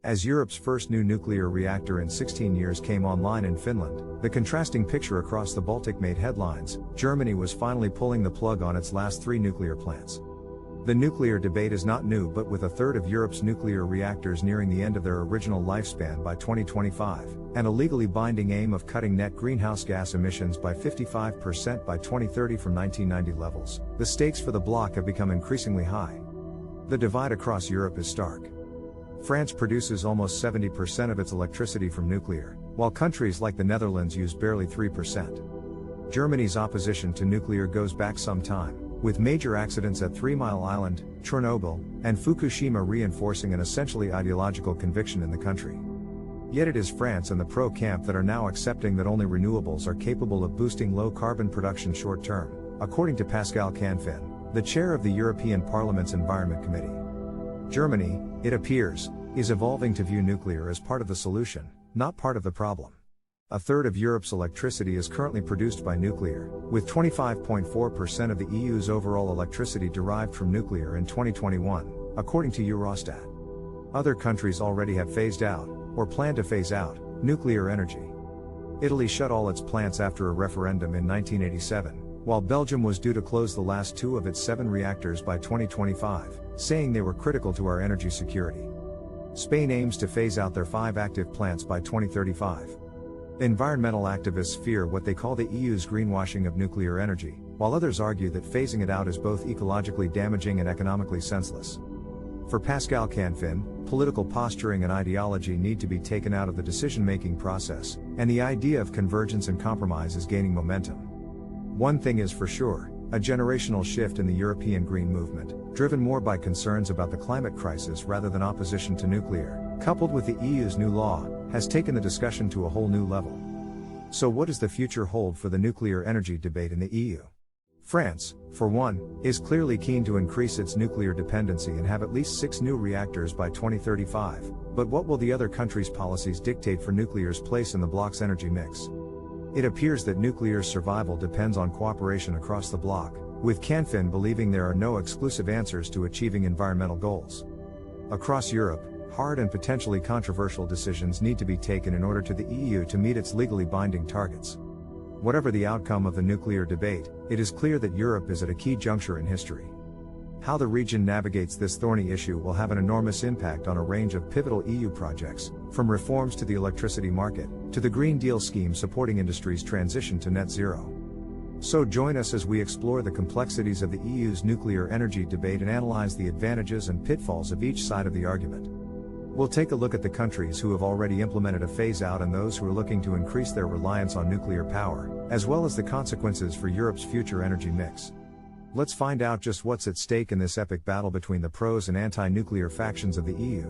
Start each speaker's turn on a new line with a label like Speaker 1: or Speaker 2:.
Speaker 1: As Europe's first new nuclear reactor in 16 years came online in Finland, the contrasting picture across the Baltic made headlines. Germany was finally pulling the plug on its last 3 nuclear plants. The nuclear debate is not new, but with a third of Europe's nuclear reactors nearing the end of their original lifespan by 2025, and a legally binding aim of cutting net greenhouse gas emissions by 55% by 2030 from 1990 levels, the stakes for the bloc have become increasingly high. The divide across Europe is stark. France produces almost 70% of its electricity from nuclear, while countries like the Netherlands use barely 3%. Germany's opposition to nuclear goes back some time, with major accidents at 3 Mile Island, Chernobyl, and Fukushima reinforcing an essentially ideological conviction in the country. Yet it is France and the pro-camp that are now accepting that only renewables are capable of boosting low-carbon production short-term, according to Pascal Canfin, the chair of the European Parliament's Environment Committee. Germany, it appears, is evolving to view nuclear as part of the solution, not part of the problem. A third of Europe's electricity is currently produced by nuclear, with 25.4% of the EU's overall electricity derived from nuclear in 2021, according to Eurostat. Other countries already have phased out, or plan to phase out, nuclear energy. Italy shut all its plants after a referendum in 1987, while Belgium was due to close the last 2 of its 7 reactors by 2025, saying they were critical to our energy security. Spain aims to phase out their 5 active plants by 2035. Environmental activists fear what they call the EU's greenwashing of nuclear energy, while others argue that phasing it out is both ecologically damaging and economically senseless. For Pascal Canfin, political posturing and ideology need to be taken out of the decision-making process, and the idea of convergence and compromise is gaining momentum. One thing is for sure, a generational shift in the European Green Movement, driven more by concerns about the climate crisis rather than opposition to nuclear, coupled with the EU's new law, has taken the discussion to a whole new level. So what does the future hold for the nuclear energy debate in the EU? France, for one, is clearly keen to increase its nuclear dependency and have at least 6 new reactors by 2035, but what will the other countries' policies dictate for nuclear's place in the bloc's energy mix? It appears that nuclear's survival depends on cooperation across the bloc, with Canfin believing there are no exclusive answers to achieving environmental goals. Across Europe, hard and potentially controversial decisions need to be taken in order for the EU to meet its legally binding targets. Whatever the outcome of the nuclear debate, it is clear that Europe is at a key juncture in history. How the region navigates this thorny issue will have an enormous impact on a range of pivotal EU projects, from reforms to the electricity market, to the Green Deal scheme supporting industry's transition to net zero. So join us as we explore the complexities of the EU's nuclear energy debate and analyze the advantages and pitfalls of each side of the argument. We'll take a look at the countries who have already implemented a phase-out and those who are looking to increase their reliance on nuclear power, as well as the consequences for Europe's future energy mix. Let's find out just what's at stake in this epic battle between the pros and anti-nuclear factions of the EU.